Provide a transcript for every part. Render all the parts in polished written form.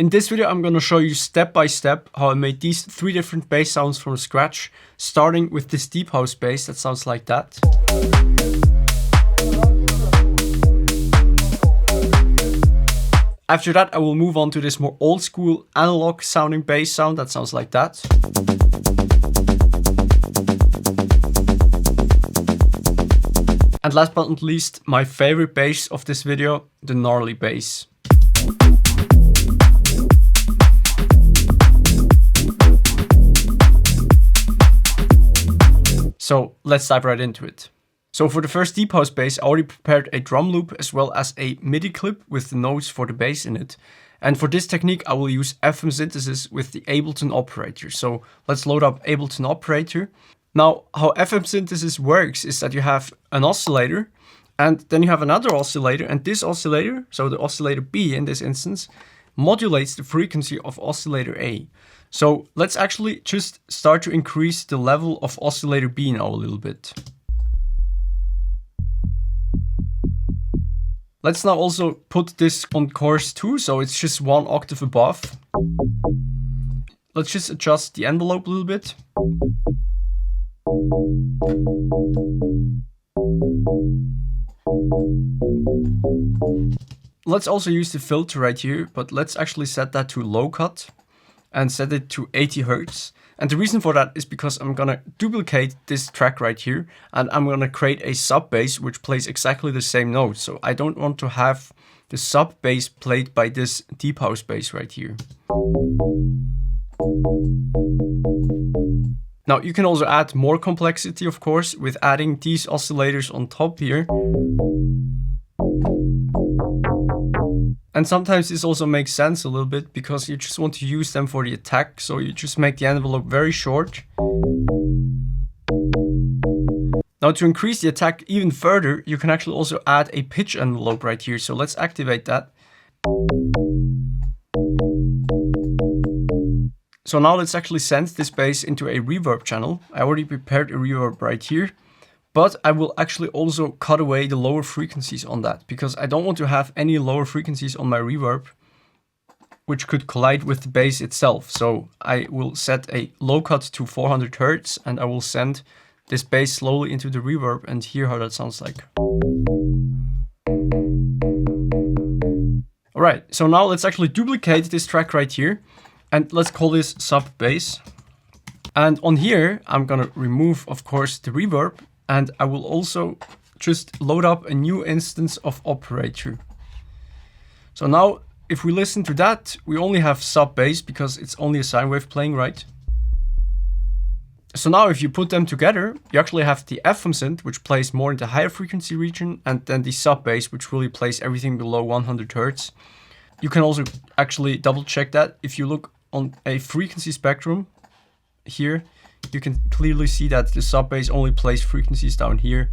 In this video, I'm going to show you step by step how I made these 3 different bass sounds from scratch, starting with this deep house bass that sounds like that. After that, I will move on to this more old school analog sounding bass sound that sounds like that. And last but not least, my favorite bass of this video, the Gnarly Bass. So let's dive right into it. So for the first deep house bass, I already prepared a drum loop as well as a MIDI clip with the notes for the bass in it. And for this technique, I will use FM synthesis with the Ableton operator. So let's load up Ableton operator. Now, how FM synthesis works is that you have an oscillator and then you have another oscillator, and this oscillator, so the oscillator B in this instance, modulates the frequency of oscillator A. So let's actually just start to increase the level of oscillator B now a little bit. Let's now also put this on chorus 2, so it's just 1 octave above. Let's just adjust the envelope a little bit. Let's also use the filter right here, but let's actually set that to low cut and set it to 80 Hertz. And the reason for that is because I'm gonna duplicate this track right here and I'm gonna create a sub bass which plays exactly the same notes. So I don't want to have the sub bass played by this deep house bass right here. Now you can also add more complexity, of course, with adding these oscillators on top here. And sometimes this also makes sense a little bit because you just want to use them for the attack. So you just make the envelope very short. Now to increase the attack even further, you can actually also add a pitch envelope right here. So let's activate that. So now let's actually send this bass into a reverb channel. I already prepared a reverb right here. But I will actually also cut away the lower frequencies on that because I don't want to have any lower frequencies on my reverb which could collide with the bass itself. So I will set a low cut to 400 Hertz and I will send this bass slowly into the reverb and hear how that sounds like. Alright, so now let's actually duplicate this track right here and let's call this sub bass. And on here, I'm gonna remove, of course, the reverb. And I will also just load up a new instance of operator. So now if we listen to that, we only have sub bass because it's only a sine wave playing, right? So now if you put them together, you actually have the FM synth, which plays more in the higher frequency region, and then the sub bass, which really plays everything below 100 Hertz. You can also actually double check that. If you look on a frequency spectrum here, you can clearly see that the sub bass only plays frequencies down here.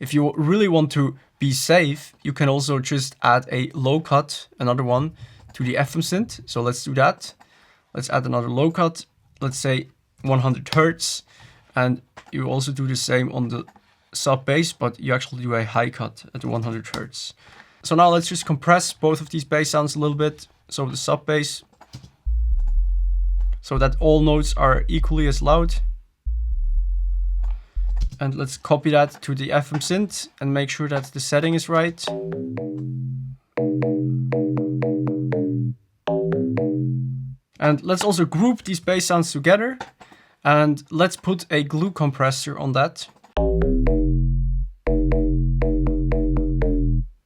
If you really want to be safe, you can also just add a low cut, another one, to the FM synth. So let's do that. Let's add another low cut, let's say 100 Hertz. And you also do the same on the sub bass, but you actually do a high cut at 100 Hertz. So now let's just compress both of these bass sounds a little bit. So the sub bass, so that all notes are equally as loud. And let's copy that to the FM synth and make sure that the setting is right. And let's also group these bass sounds together and let's put a glue compressor on that.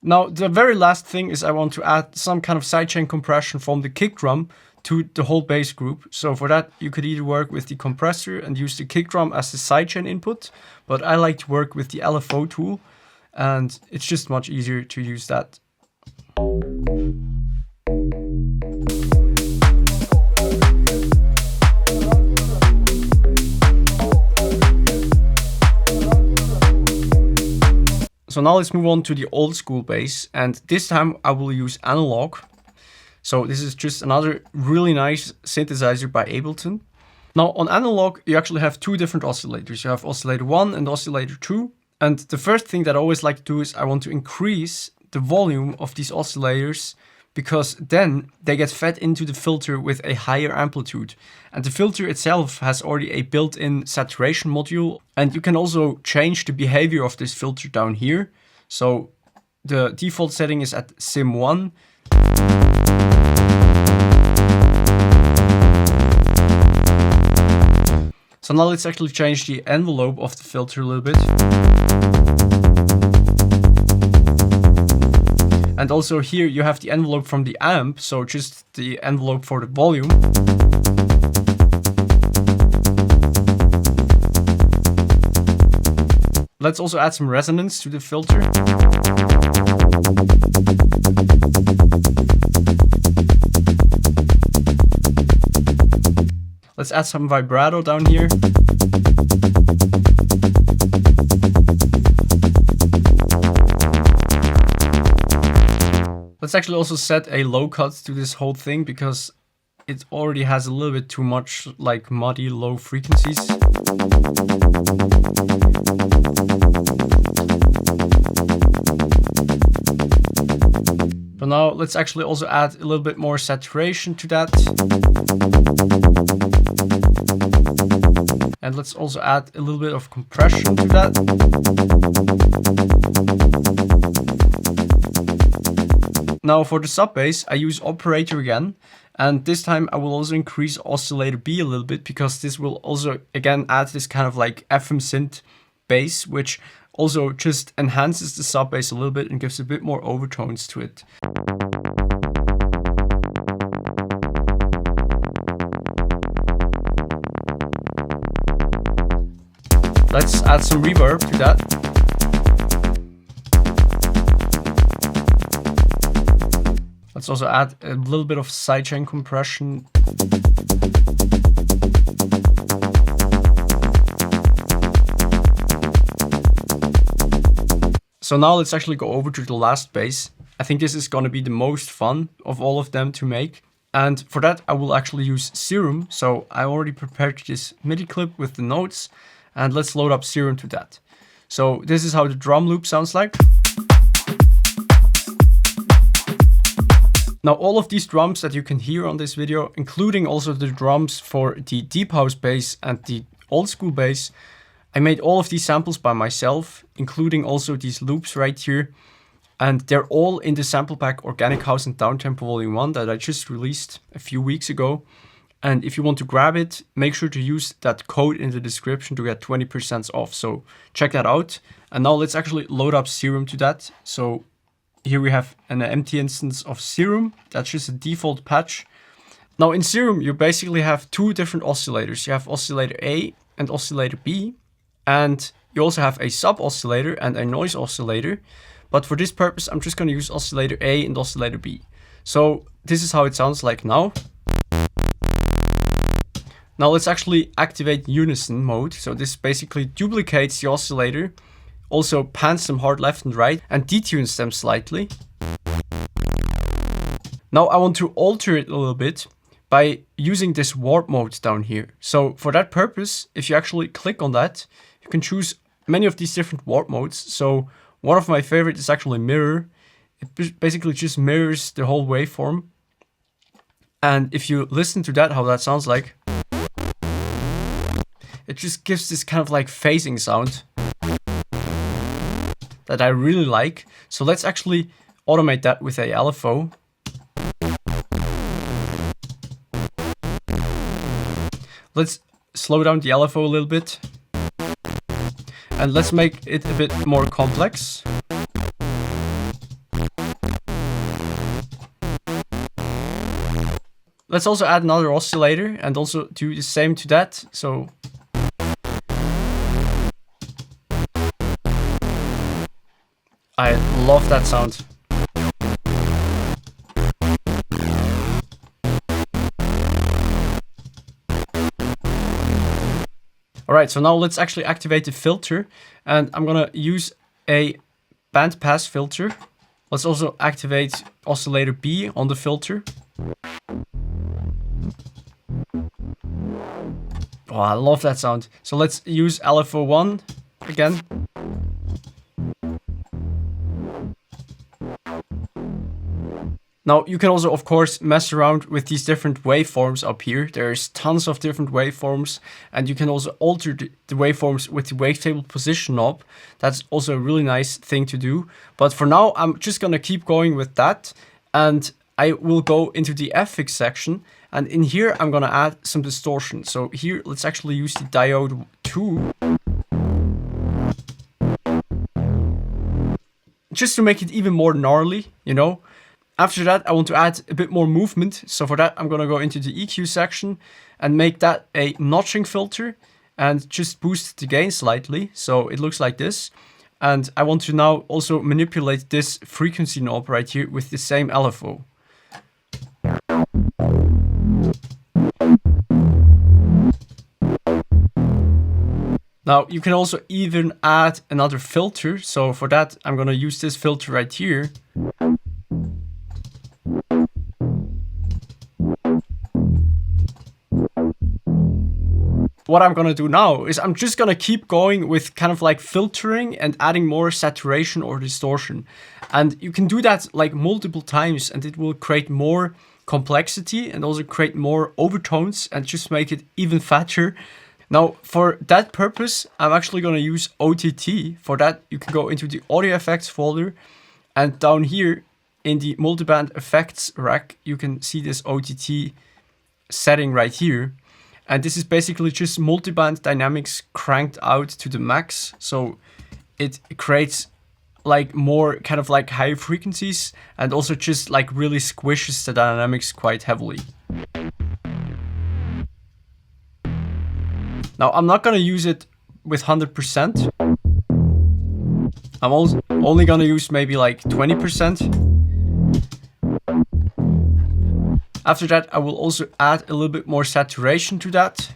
Now the very last thing is I want to add some kind of sidechain compression from the kick drum to the whole bass group. So for that, you could either work with the compressor and use the kick drum as the sidechain input, but I like to work with the LFO tool and it's just much easier to use that. So now let's move on to the old school bass, and this time I will use analog. So this is just another really nice synthesizer by Ableton. Now on analog, you actually have 2 different oscillators. You have oscillator 1 and oscillator 2. And the first thing that I always like to do is I want to increase the volume of these oscillators because then they get fed into the filter with a higher amplitude. And the filter itself has already a built-in saturation module, and you can also change the behavior of this filter down here. So the default setting is at sim 1. So now let's actually change the envelope of the filter a little bit. And also here you have the envelope from the amp, so just the envelope for the volume. Let's also add some resonance to the filter. Let's add some vibrato down here. Let's actually also set a low cut to this whole thing because it already has a little bit too much like muddy low frequencies. So now let's actually also add a little bit more saturation to that. And let's also add a little bit of compression to that. Now for the sub bass, I use operator again. And this time I will also increase oscillator B a little bit because this will also again add this kind of like FM synth bass, which also just enhances the sub bass a little bit and gives a bit more overtones to it. Let's add some reverb to that. Let's also add a little bit of sidechain compression. So now let's actually go over to the last bass. I think this is going to be the most fun of all of them to make. And for that I will actually use Serum. So I already prepared this MIDI clip with the notes. And let's load up Serum to that. So this is how the drum loop sounds like. Now all of these drums that you can hear on this video, including also the drums for the deep house bass and the old school bass, I made all of these samples by myself, including also these loops right here. And they're all in the sample pack Organic House and Downtempo Volume 1 that I just released a few weeks ago. And if you want to grab it, make sure to use that code in the description to get 20% off. So check that out. And now let's actually load up Serum to that. So here we have an empty instance of Serum. That's just a default patch. Now in Serum, you basically have two different oscillators. You have oscillator A and oscillator B. And you also have a sub oscillator and a noise oscillator. But for this purpose, I'm just going to use oscillator A and oscillator B. So this is how it sounds like now. Now let's actually activate unison mode. So this basically duplicates the oscillator, also pans them hard left and right and detunes them slightly. Now I want to alter it a little bit by using this warp mode down here. So for that purpose, if you actually click on that, you can choose many of these different warp modes. So one of my favorite is actually mirror. It basically just mirrors the whole waveform. And if you listen to that, how that sounds like, it just gives this kind of like phasing sound that I really like. So let's actually automate that with a LFO. Let's slow down the LFO a little bit. And let's make it a bit more complex. Let's also add another oscillator and also do the same to that. So I love that sound. Alright, so now let's actually activate the filter, and I'm gonna use a band pass filter. Let's also activate oscillator B on the filter. Oh, I love that sound. So let's use LFO1 again. Now you can also of course mess around with these different waveforms up here. There's tons of different waveforms, and you can also alter the waveforms with the wavetable position knob. That's also a really nice thing to do. But for now, I'm just gonna keep going with that, and I will go into the FX section, and in here I'm gonna add some distortion. So here, let's actually use the diode 2. Just to make it even more gnarly, you know. After that, I want to add a bit more movement. So for that, I'm gonna go into the EQ section and make that a notching filter and just boost the gain slightly. So it looks like this. And I want to now also manipulate this frequency knob right here with the same LFO. Now you can also even add another filter. So for that, I'm gonna use this filter right here. What I'm gonna do now is I'm just gonna keep going with kind of like filtering and adding more saturation or distortion. And you can do that like multiple times, and it will create more complexity and also create more overtones and just make it even fatter. Now for that purpose, I'm actually gonna use OTT. For that, you can go into the audio effects folder, and down here in the multiband effects rack, you can see this OTT setting right here. And this is basically just multiband dynamics cranked out to the max. So it creates like more kind of like high frequencies, and also just like really squishes the dynamics quite heavily. Now I'm not gonna use it with 100%. I'm only gonna use maybe like 20%. After that, I will also add a little bit more saturation to that.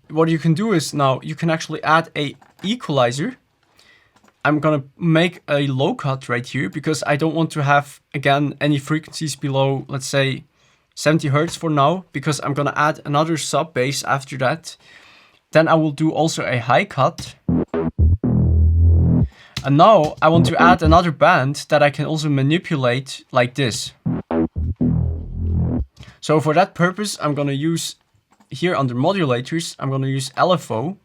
What you can do is now you can actually add a equalizer. I'm gonna make a low cut right here because I don't want to have, again, any frequencies below, let's say, 70 Hertz for now, because I'm gonna add another sub bass after that. Then I will do also a high cut. And now I want to add another band that I can also manipulate like this. So for that purpose, I'm gonna use here under modulators, I'm gonna use LFO.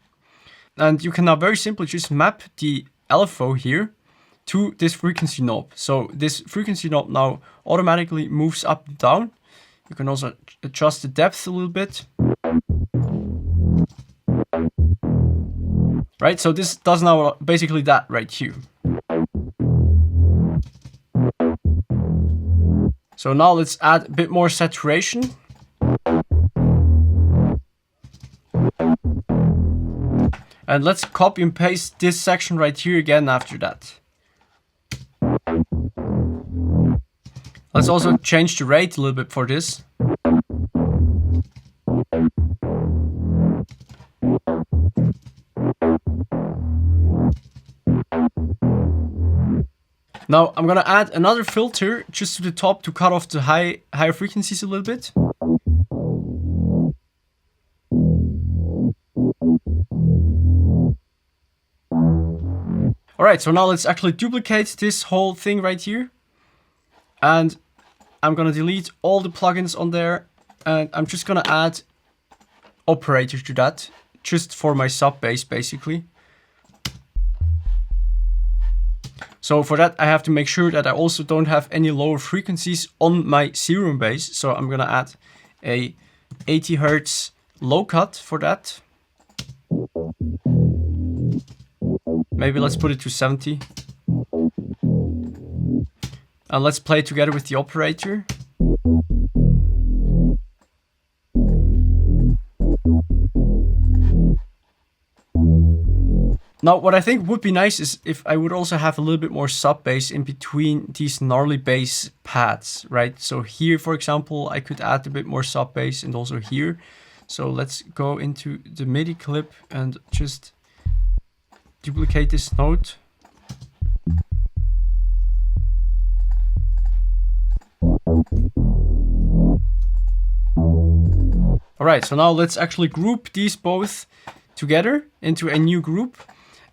And you can now very simply just map the LFO here to this frequency knob. So this frequency knob now automatically moves up and down. You can also adjust the depth a little bit. Right, so this does now basically that right here. So now let's add a bit more saturation. And let's copy and paste this section right here again after that. Let's also change the rate a little bit for this. Now I'm gonna add another filter just to the top to cut off the higher frequencies a little bit. Alright, so now let's actually duplicate this whole thing right here. And I'm gonna delete all the plugins on there, and I'm just gonna add operators to that, just for my sub bass basically. So for that, I have to make sure that I also don't have any lower frequencies on my serum bass. So I'm gonna add a 80 Hertz low cut for that. Maybe let's put it to 70. And let's play it together with the operator. Now, what I think would be nice is if I would also have a little bit more sub bass in between these gnarly bass pads, right? So here, for example, I could add a bit more sub bass, and also here. So let's go into the MIDI clip and just duplicate this note. All right, so now let's actually group these both together into a new group.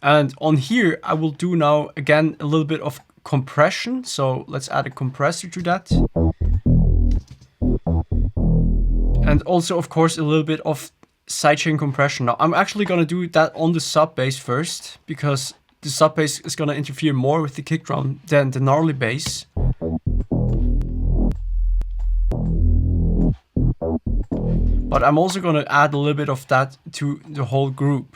And on here, I will do now, again, a little bit of compression. So let's add a compressor to that. And also, of course, a little bit of sidechain compression. Now, I'm actually going to do that on the sub bass first, because the sub bass is going to interfere more with the kick drum than the gnarly bass. But I'm also going to add a little bit of that to the whole group.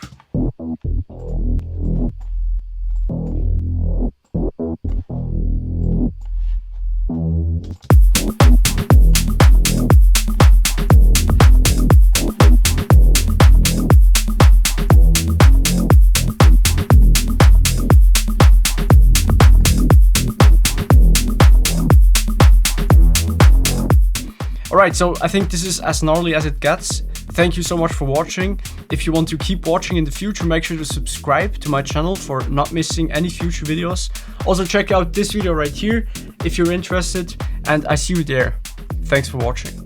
Alright, so I think this is as gnarly as it gets. Thank you so much for watching. If you want to keep watching in the future, make sure to subscribe to my channel for not missing any future videos. Also check out this video right here if you're interested, and I see you there. Thanks for watching.